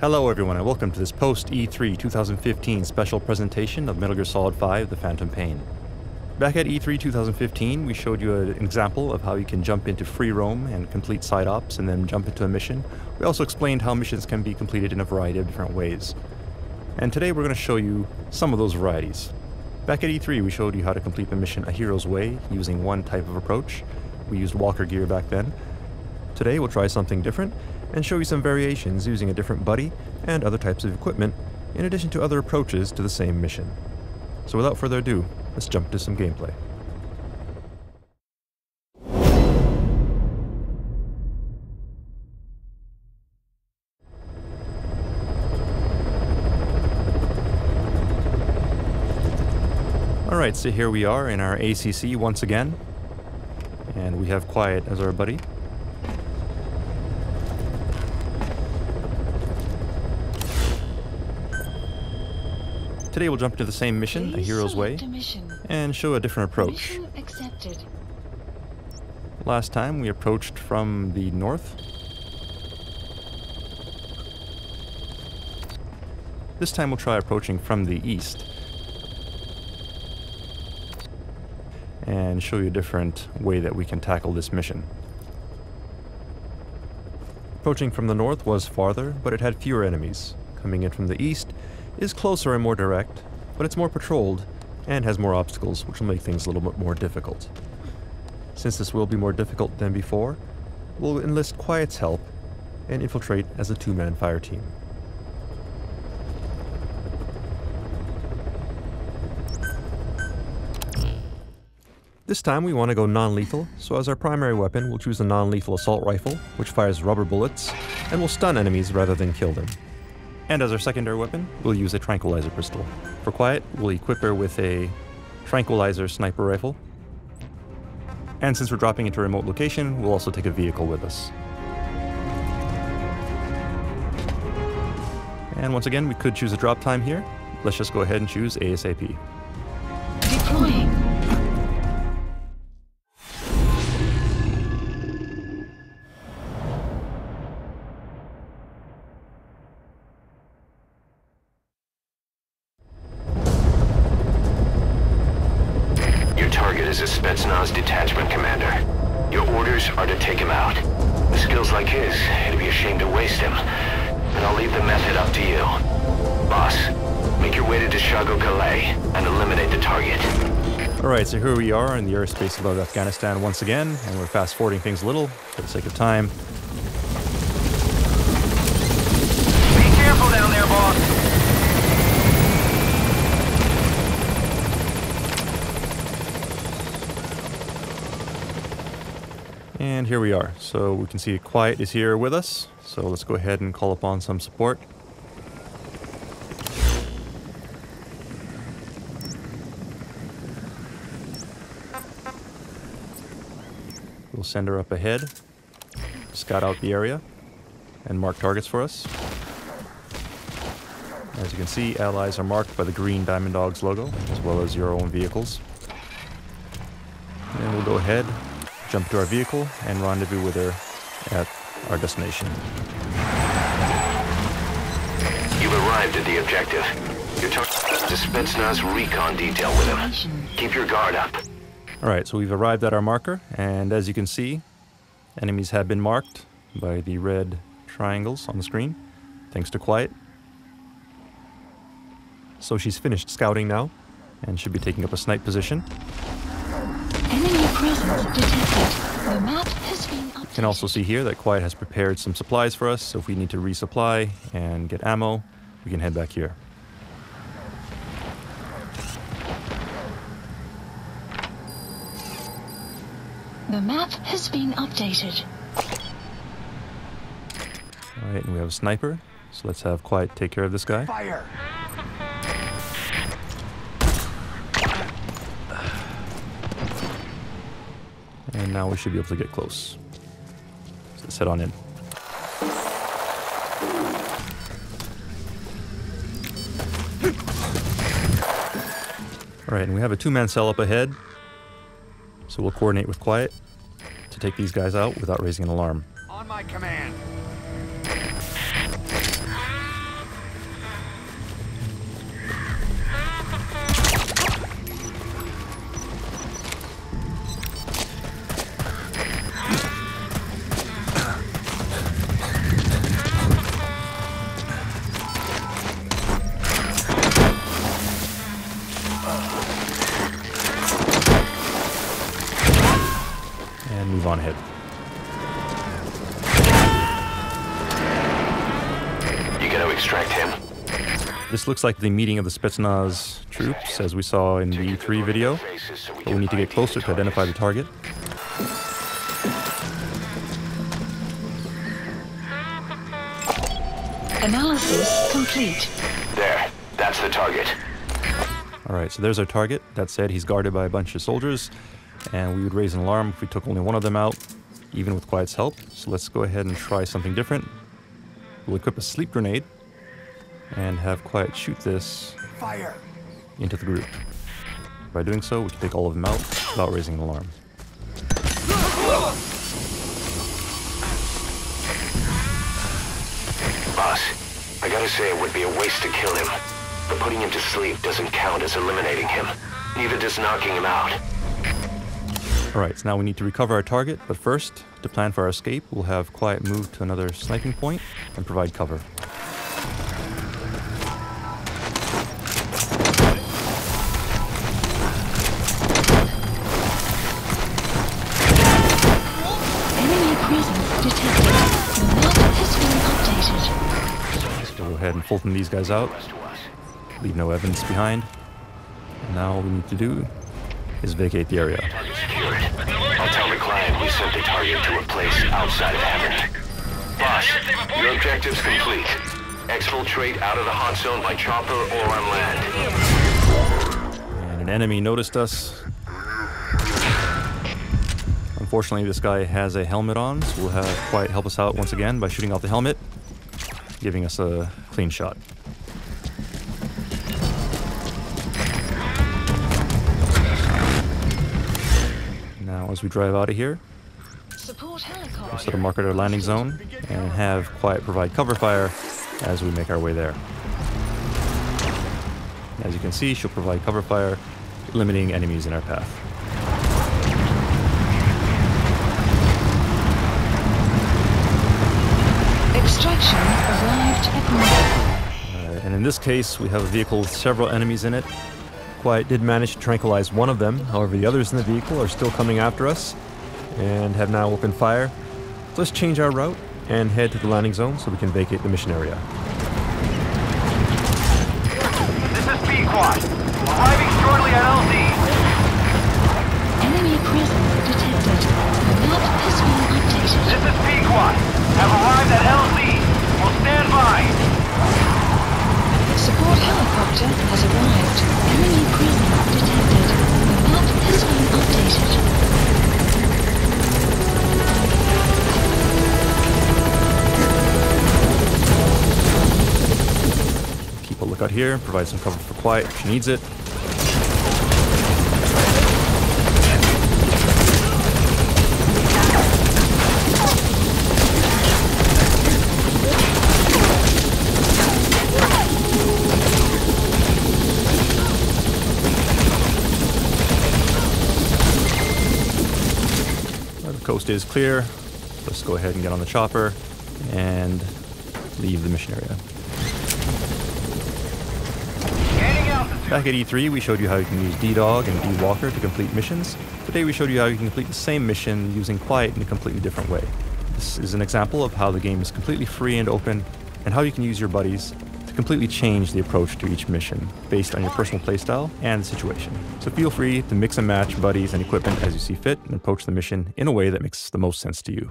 Hello everyone and welcome to this post-E3 2015 special presentation of Metal Gear Solid 5 The Phantom Pain. Back at E3 2015 we showed you an example of how you can jump into free roam and complete side ops and then jump into a mission. We also explained how missions can be completed in a variety of different ways. And today we're going to show you some of those varieties. Back at E3 we showed you how to complete the mission A Hero's Way using one type of approach. We used walker gear back then. Today we'll try something different and show you some variations using a different buddy and other types of equipment, in addition to other approaches to the same mission. So without further ado, let's jump into some gameplay. Alright, so here we are in our ACC once again, and we have Quiet as our buddy. Today we'll jump into the same mission, A Hero's Way, and show a different approach. Last time we approached from the north. This time we'll try approaching from the east. And show you a different way that we can tackle this mission. Approaching from the north was farther, but it had fewer enemies. Coming in from the east is closer and more direct, but it's more patrolled and has more obstacles, which will make things a little bit more difficult. Since this will be more difficult than before, we'll enlist Quiet's help and infiltrate as a two-man fire team. This time we want to go non-lethal, so as our primary weapon we'll choose a non-lethal assault rifle, which fires rubber bullets and will stun enemies rather than kill them. And as our secondary weapon, we'll use a tranquilizer pistol. For Quiet, we'll equip her with a tranquilizer sniper rifle. And since we're dropping into a remote location, we'll also take a vehicle with us. And once again, we could choose a drop time here. Let's just go ahead and choose ASAP. Deploying. Is a Spetsnaz detachment commander. Your orders are to take him out. With skills like his, it'd be a shame to waste him. And I'll leave the method up to you. Boss, make your way to Dishago Calais and eliminate the target. Alright, so here we are in the airspace above Afghanistan once again, and we're fast forwarding things a little for the sake of time. Be careful down there, boss! And here we are. So we can see Quiet is here with us. So let's go ahead and call upon some support. We'll send her up ahead, scout out the area, and mark targets for us. As you can see, allies are marked by the green Diamond Dogs logo, as well as your own vehicles. And we'll go ahead, jump to our vehicle, and rendezvous with her at our destination. You've arrived at the objective. You're talking to Spetsnaz recon detail with him. Keep your guard up. Alright, so we've arrived at our marker, and as you can see, enemies have been marked by the red triangles on the screen, thanks to Quiet. So she's finished scouting now, and should be taking up a snipe position. Enemy presence detected. The map has been updated. You can also see here that Quiet has prepared some supplies for us, so if we need to resupply and get ammo, we can head back here. The map has been updated. Alright, and we have a sniper, so let's have Quiet take care of this guy. Fire! And now we should be able to get close. So let's head on in. Alright, and we have a two-man cell up ahead. So we'll coordinate with Quiet to take these guys out without raising an alarm. On my command. on ahead. You gonna extract him? This looks like the meeting of the Spetsnaz troops, as we saw in the E3 video, but we need to get closer to identify the target. Analysis complete. There, that's the target. Alright, so there's our target. That said, he's guarded by a bunch of soldiers, and we would raise an alarm if we took only one of them out, even with Quiet's help. So let's go ahead and try something different. We'll equip a sleep grenade, and have Quiet shoot this into the group. By doing so, we can take all of them out without raising an alarm. Boss, I gotta say it would be a waste to kill him. But putting him to sleep doesn't count as eliminating him. Neither does knocking him out. Alright, so now we need to recover our target, but first, to plan for our escape, we'll have Quiet move to another sniping point and provide cover. Enemy presence detected. The map has been updated. So go ahead and Fulton these guys out, leave no evidence behind. And now all we need to do is vacate the area. Target secured. I'll tell the client we sent the target to a place outside of Hammond. Boss, your objective's complete. Exfiltrate out of the hot zone by chopper or on land. And an enemy noticed us. Unfortunately, this guy has a helmet on, so we'll have Quiet help us out once again by shooting off the helmet, giving us a clean shot. Now, as we drive out of here, Support we'll helicopter. set a mark at our landing zone and have Quiet provide cover fire as we make our way there. As you can see, she'll provide cover fire, limiting enemies in our path. Extraction arrived at North. And in this case, we have a vehicle with several enemies in it. Quiet did manage to tranquilize one of them, however the others in the vehicle are still coming after us and have now opened fire. So let's change our route and head to the landing zone so we can vacate the mission area. This is P-Quad. Arriving shortly at LZ. Enemy presence detected. The map has been updated. This is P-Quad. Have arrived at LZ. Will stand by. Support helicopter has arrived. Enemy presence detected. The map has been updated. Keep a lookout here, provide some cover for Quiet if she needs it. The coast is clear. Let's go ahead and get on the chopper and leave the mission area. Gaining altitude. Back at E3, we showed you how you can use D-Dog and D-Walker to complete missions. Today we showed you how you can complete the same mission using Quiet in a completely different way. This is an example of how the game is completely free and open, and how you can use your buddies to completely change the approach to each mission based on your personal playstyle and the situation. So feel free to mix and match buddies and equipment as you see fit and approach the mission in a way that makes the most sense to you.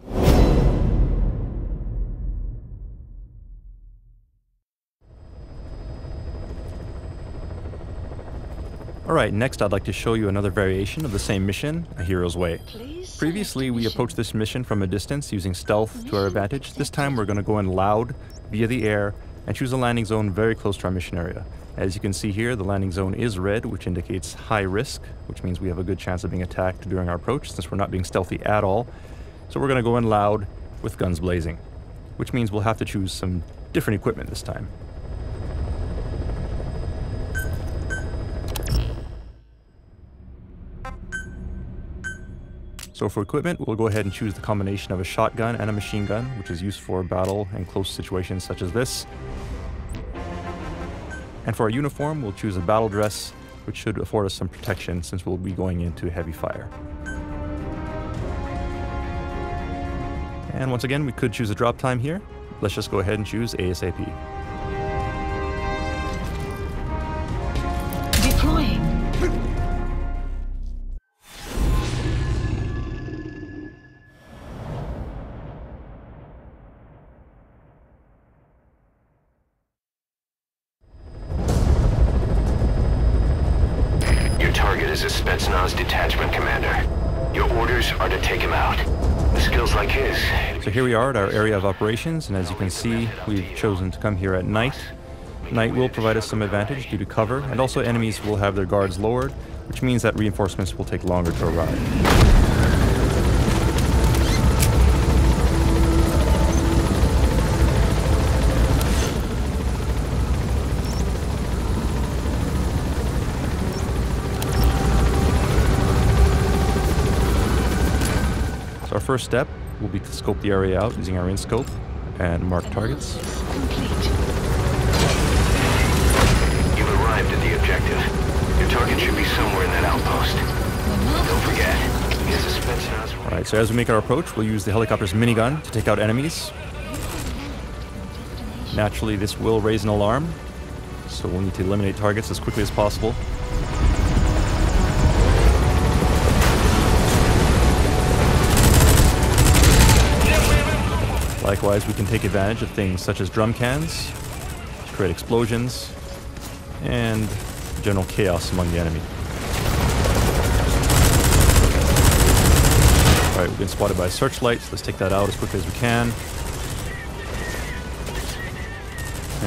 Alright, next I'd like to show you another variation of the same mission, A Hero's Way. Previously, we approached this mission from a distance using stealth to our advantage. This time we're going to go in loud, via the air, and choose a landing zone very close to our mission area. As you can see here, the landing zone is red, which indicates high risk, which means we have a good chance of being attacked during our approach, since we're not being stealthy at all. So we're going to go in loud, with guns blazing, which means we'll have to choose some different equipment this time. So for equipment, we'll go ahead and choose the combination of a shotgun and a machine gun, which is used for battle and close situations such as this. And for our uniform, we'll choose a battle dress, which should afford us some protection since we'll be going into heavy fire. And once again, we could choose a drop time here. Let's just go ahead and choose ASAP. Deploying. Your target is a Spetsnaz detachment commander. Your orders are to take him out. With skills like his... So here we are at our area of operations, and as you can see, we've chosen to come here at night. Night will provide us some advantage due to cover, and also enemies will have their guards lowered, which means that reinforcements will take longer to arrive. So our first step will be to scope the area out using our in-scope and mark targets. Complete. You've arrived at the objective. Your target should be somewhere in that outpost. Don't forget, he has a Spetsnaz... Alright, so as we make our approach, we'll use the helicopter's minigun to take out enemies. Naturally, this will raise an alarm, so we'll need to eliminate targets as quickly as possible. Likewise, we can take advantage of things such as drum cans to create explosions and general chaos among the enemy. Alright, we've been spotted by searchlights. Let's take that out as quickly as we can.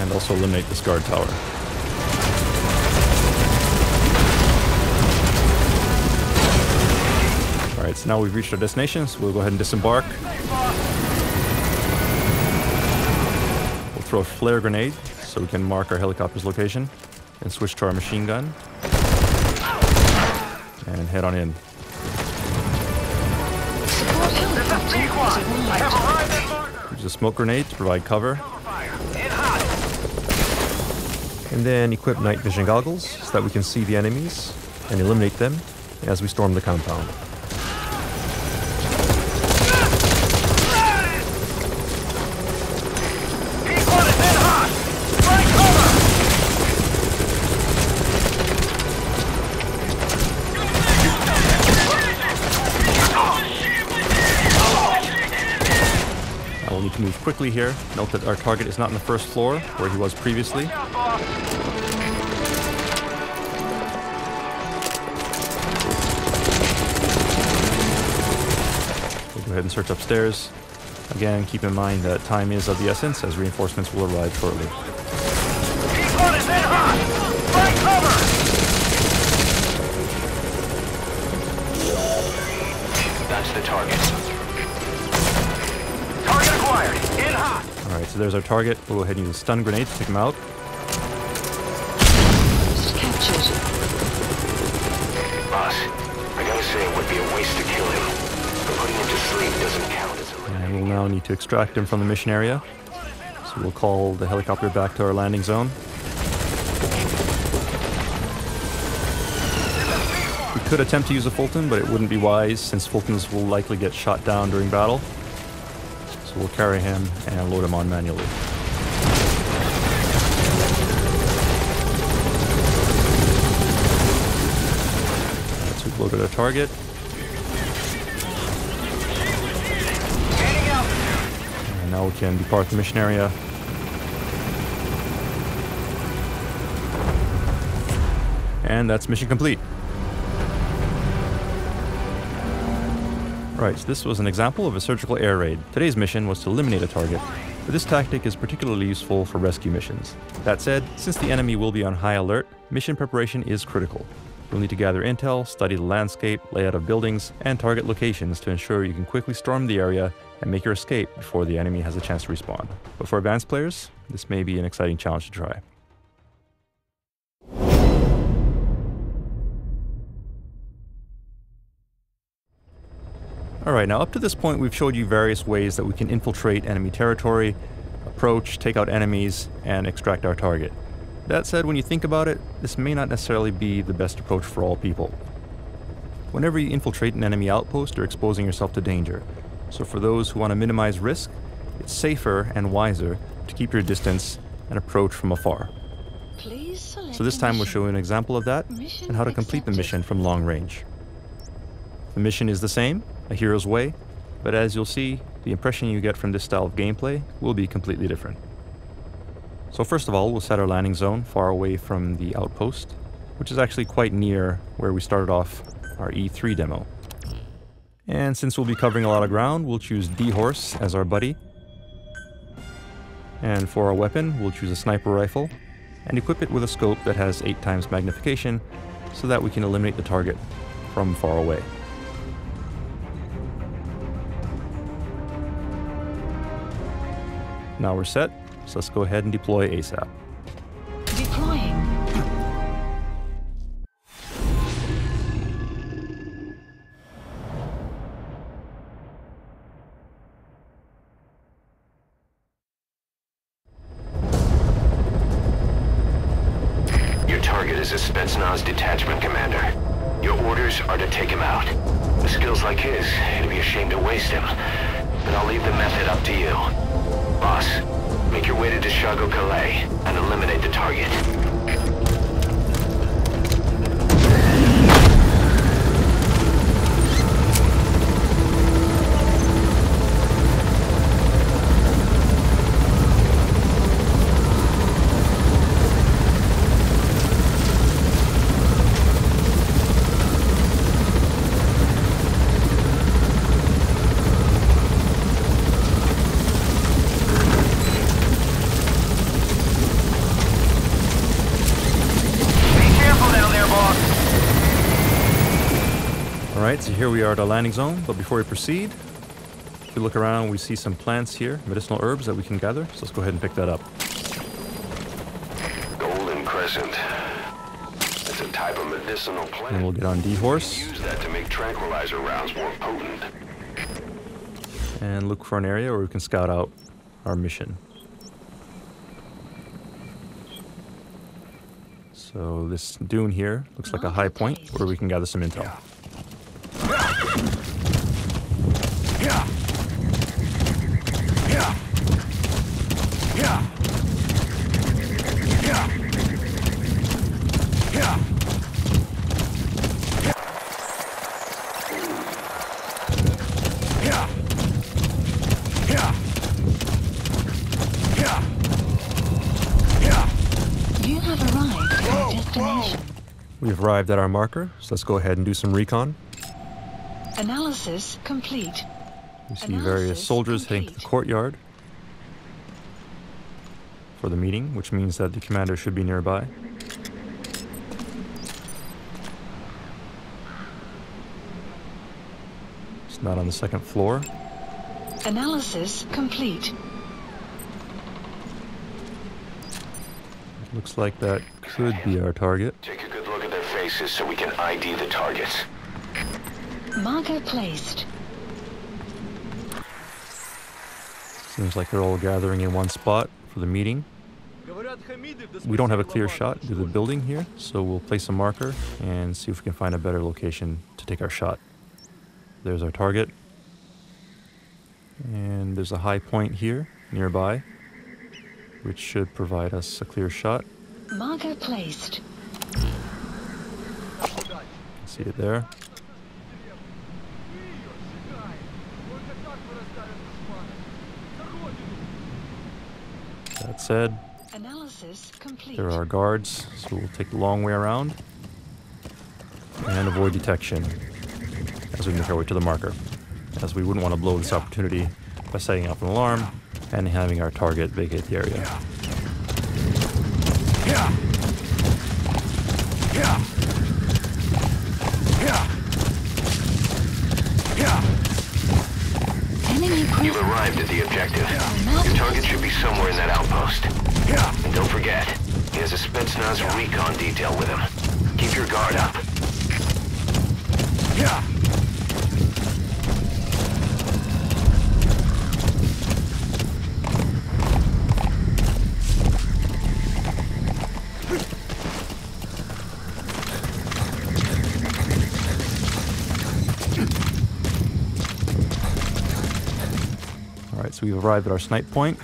And also eliminate this guard tower. Alright, so now we've reached our destination, so we'll go ahead and disembark. We'll throw a flare grenade so we can mark our helicopter's location, and switch to our machine gun. And head on in. Support helicopter has arrived. Use a smoke grenade to provide cover. And then equip night vision goggles so that we can see the enemies and eliminate them as we storm the compound. We'll need to move quickly here. Note that our target is not on the first floor, where he was previously. We'll go ahead and search upstairs. Again, keep in mind that time is of the essence, as reinforcements will arrive shortly. That's the target. Alright, so there's our target. We'll go ahead and use a stun grenade to take him out. Post captured. Boss, I gotta say it would be a waste to kill him. But putting him to sleep doesn't count as a... And we'll now need to extract him from the mission area. So we'll call the helicopter back to our landing zone. We could attempt to use a Fulton, but it wouldn't be wise since Fultons will likely get shot down during battle. So we'll carry him and load him on manually. So we've loaded our target. And now we can depart the mission area. And that's mission complete. Right, so this was an example of a surgical air raid. Today's mission was to eliminate a target, but this tactic is particularly useful for rescue missions. That said, since the enemy will be on high alert, mission preparation is critical. You'll need to gather intel, study the landscape, layout of buildings, and target locations to ensure you can quickly storm the area and make your escape before the enemy has a chance to respawn. But for advanced players, this may be an exciting challenge to try. Alright, now up to this point we've showed you various ways that we can infiltrate enemy territory, approach, take out enemies, and extract our target. That said, when you think about it, this may not necessarily be the best approach for all people. Whenever you infiltrate an enemy outpost, you're exposing yourself to danger. So for those who want to minimize risk, it's safer and wiser to keep your distance and approach from afar. Please select So this time we'll show you an example of that Mission and how to complete the accepted. mission from long range. The mission is the same, a hero's way, but as you'll see, the impression you get from this style of gameplay will be completely different. So first of all, we'll set our landing zone far away from the outpost, which is actually quite near where we started off our E3 demo. And since we'll be covering a lot of ground, we'll choose D-Horse as our buddy. And for our weapon, we'll choose a sniper rifle and equip it with a scope that has 8 times magnification so that we can eliminate the target from far away. Now we're set, so let's go ahead and deploy ASAP. Deploying. Your target is a Spetsnaz detachment commander. Your orders are to take him out. With skills like his, it'd be a shame to waste him. But I'll leave the method up to you. Boss, make your way to Dishago Calais and eliminate the target. Alright, so here we are at our landing zone, but before we proceed, if we look around, we see some plants here, medicinal herbs that we can gather, so let's go ahead and pick that up. Golden Crescent. It's a type of medicinal plant. And we'll get on D-Horse Use that to make tranquilizer rounds more potent. and look for an area where we can scout out our mission. So this dune here looks like a high point where we can gather some intel. You have arrived at your destination. We've arrived at our marker, so let's go ahead and do some recon. Analysis complete. We see various soldiers heading to the courtyard for the meeting, which means that the commander should be nearby. It's not on the second floor. Analysis complete. Looks like that could be our target. Take a good look at their faces so we can ID the targets. Marker placed. Seems like they're all gathering in one spot for the meeting. We don't have a clear shot to the building here, so we'll place a marker and see if we can find a better location to take our shot. There's our target. And there's a high point here nearby, which should provide us a clear shot. Marker placed. See it there. That said, Analysis complete. there are guards, so we'll take the long way around and avoid detection as we make our way to the marker, as we wouldn't want to blow this opportunity by setting off an alarm and having our target vacate the area. Enemy You've presence. arrived at the objective. Your target should be somewhere in that outpost. And don't forget, he has a Spetsnaz recon detail with him. Keep your guard up. so we've arrived at our snipe point,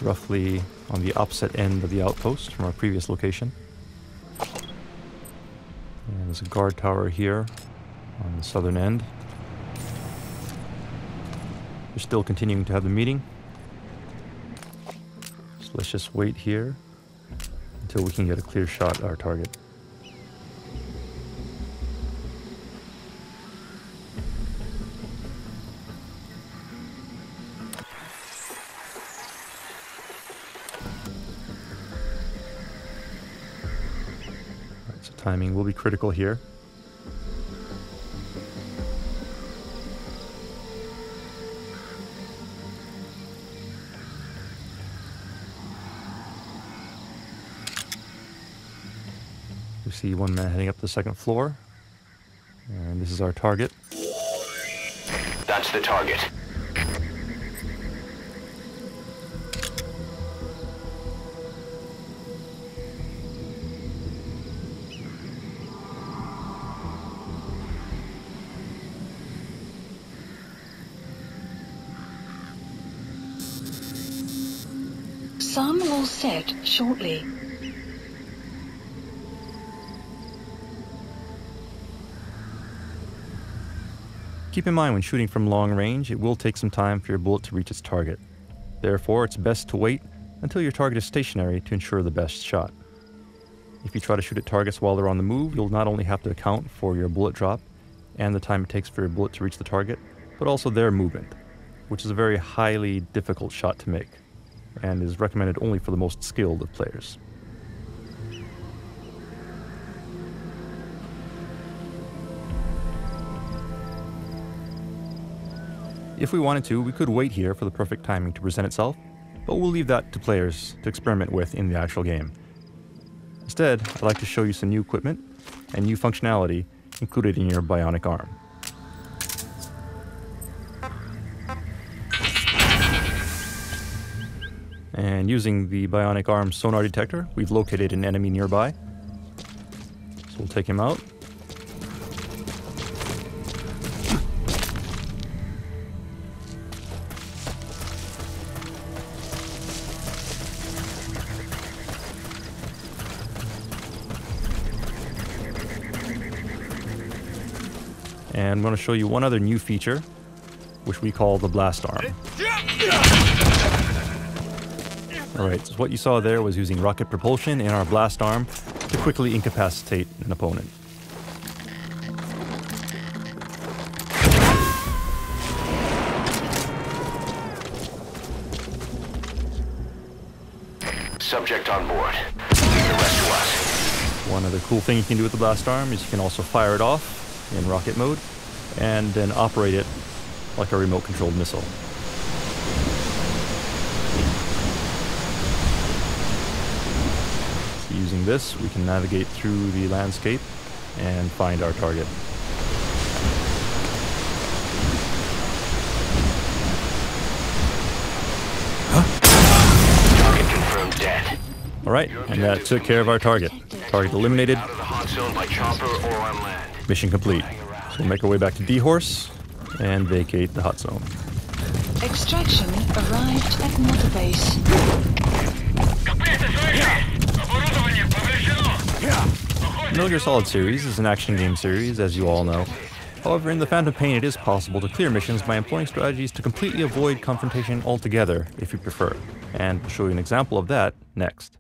roughly on the opposite end of the outpost from our previous location. And there's a guard tower here on the southern end. We're still continuing to have the meeting. So let's just wait here until we can get a clear shot at our target. So timing will be critical here. We see one man heading up the second floor, and this is our target. That's the target. Sun will set shortly. Keep in mind when shooting from long range, it will take some time for your bullet to reach its target. Therefore, it's best to wait until your target is stationary to ensure the best shot. If you try to shoot at targets while they're on the move, you'll not only have to account for your bullet drop and the time it takes for your bullet to reach the target, but also their movement, which is a very highly difficult shot to make, and is recommended only for the most skilled of players. If we wanted to, we could wait here for the perfect timing to present itself, but we'll leave that to players to experiment with in the actual game. Instead, I'd like to show you some new equipment and new functionality included in your bionic arm. And using the bionic arm sonar detector, we've located an enemy nearby. So we'll take him out. And I'm going to show you one other new feature, which we call the blast arm. Alright, so what you saw there was using rocket propulsion in our blast arm to quickly incapacitate an opponent. Subject on board. Leave the rest to us. One other cool thing you can do with the blast arm is you can also fire it off in rocket mode and then operate it like a remote controlled missile. So using this, we can navigate through the landscape and find our target. Target confirmed dead. Alright, and that took care of our target. Target eliminated. Out of the hot zone by chopper or on land. Mission complete. So we'll make our way back to D-Horse and vacate the hot zone. Extraction arrived at Mother Base. Metal Gear Solid series is an action game series, as you all know. However, in the Phantom Pain it is possible to clear missions by employing strategies to completely avoid confrontation altogether, if you prefer. And I'll show you an example of that next.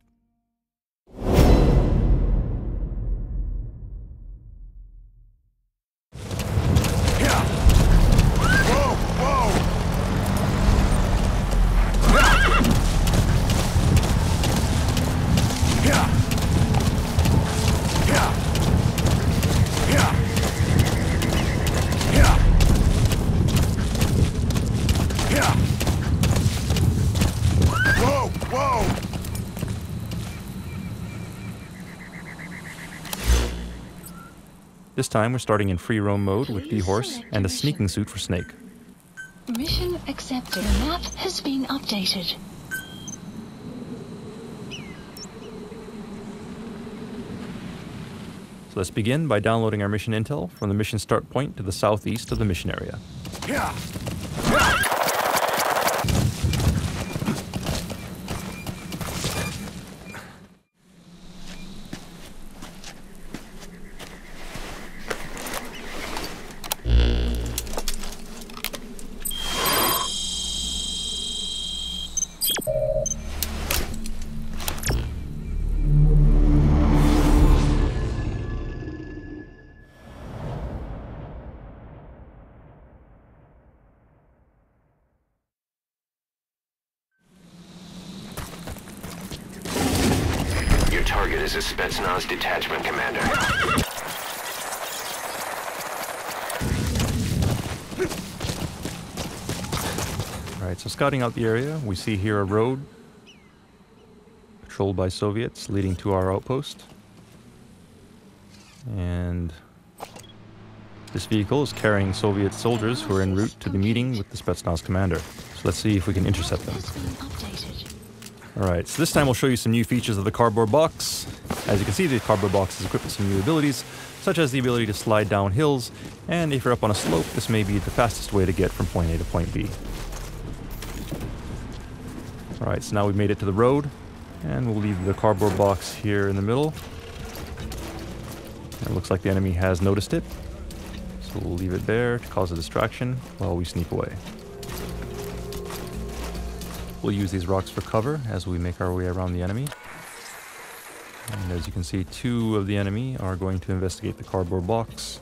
This time we're starting in free roam mode with D-Horse and a sneaking suit for Snake. Mission accepted. The map has been updated. So let's begin by downloading our mission intel from the mission start point to the southeast of the mission area. listed as a Spetsnaz detachment commander. Alright, so scouting out the area, we see here a road patrolled by Soviets leading to our outpost. And this vehicle is carrying Soviet soldiers who are en route to the meeting with the Spetsnaz commander. So let's see if we can intercept them. Alright, so this time we'll show you some new features of the cardboard box. As you can see, the cardboard box is equipped with some new abilities, such as the ability to slide down hills, and if you're up on a slope, this may be the fastest way to get from point A to point B. Alright, so now we've made it to the road, and we'll leave the cardboard box here in the middle. It looks like the enemy has noticed it, so we'll leave it there to cause a distraction while we sneak away. We'll use these rocks for cover as we make our way around the enemy. And as you can see, two of the enemy are going to investigate the cardboard box,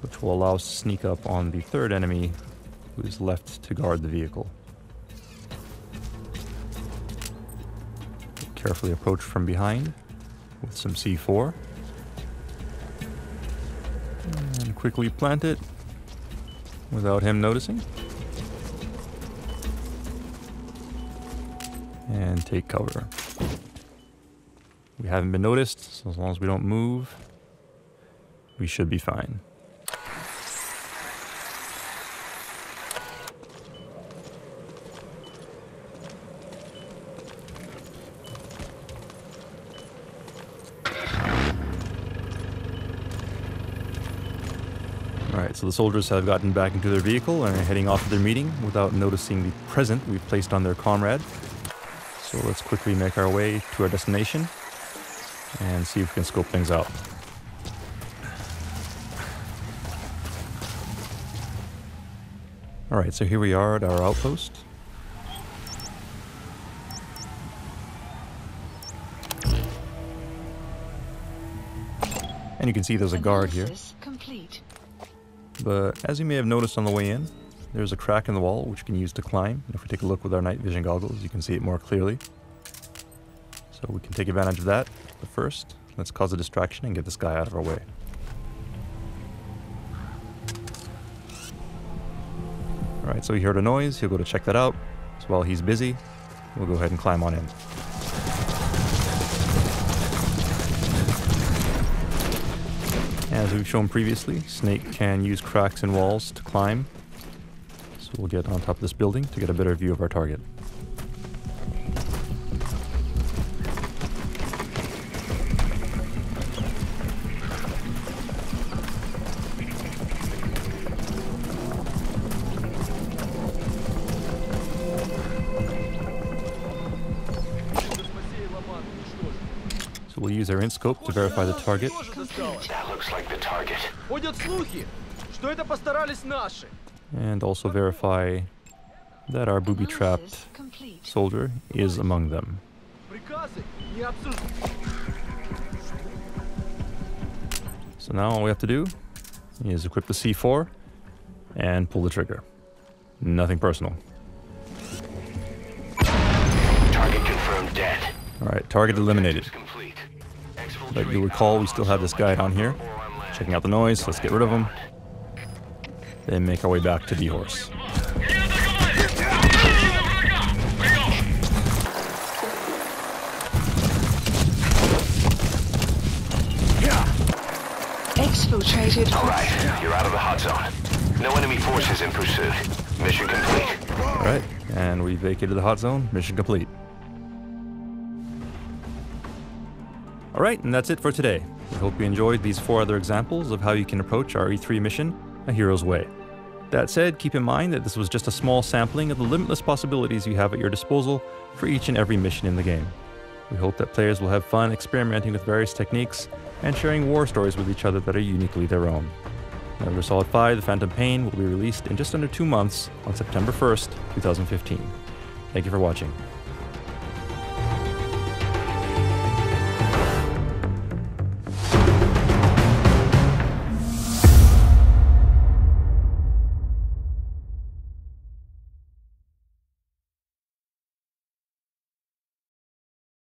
which will allow us to sneak up on the third enemy who is left to guard the vehicle. Carefully approach from behind with some C4. And quickly plant it without him noticing. And take cover. We haven't been noticed, so as long as we don't move, we should be fine. Alright, so the soldiers have gotten back into their vehicle and are heading off to their meeting without noticing the present we've placed on their comrade. So let's quickly make our way to our destination and see if we can scope things out. Alright, so here we are at our outpost. And you can see there's a guard here. But as you may have noticed on the way in, there's a crack in the wall which you can use to climb. And if we take a look with our night vision goggles, you can see it more clearly. So we can take advantage of that. But first, let's cause a distraction and get this guy out of our way. Alright, so he heard a noise. He'll go to check that out. So while he's busy, we'll go ahead and climb on in. As we've shown previously, Snake can use cracks in walls to climb. So we'll get on top of this building to get a better view of our target. So we'll use our InScope to verify the target. That looks like the target. And also verify that our booby-trapped soldier is among them. So now all we have to do is equip the C4 and pull the trigger. Nothing personal. Target confirmed dead. Alright, target eliminated. But you'll recall we still have this guy down here. Checking out the noise, let's get rid of him. Then make our way back to D-Horse. Exfiltrated. Alright, you're out of the hot zone. No enemy forces in pursuit. Mission complete. Alright, and we vacated the hot zone. Mission complete. Alright, and that's it for today. We hope you enjoyed these 4 other examples of how you can approach our E3 mission, A Hero's Way. That said, keep in mind that this was just a small sampling of the limitless possibilities you have at your disposal for each and every mission in the game. We hope that players will have fun experimenting with various techniques and sharing war stories with each other that are uniquely their own. Metal Gear Solid 5: The Phantom Pain will be released in just under 2 months on September 1st, 2015. Thank you for watching.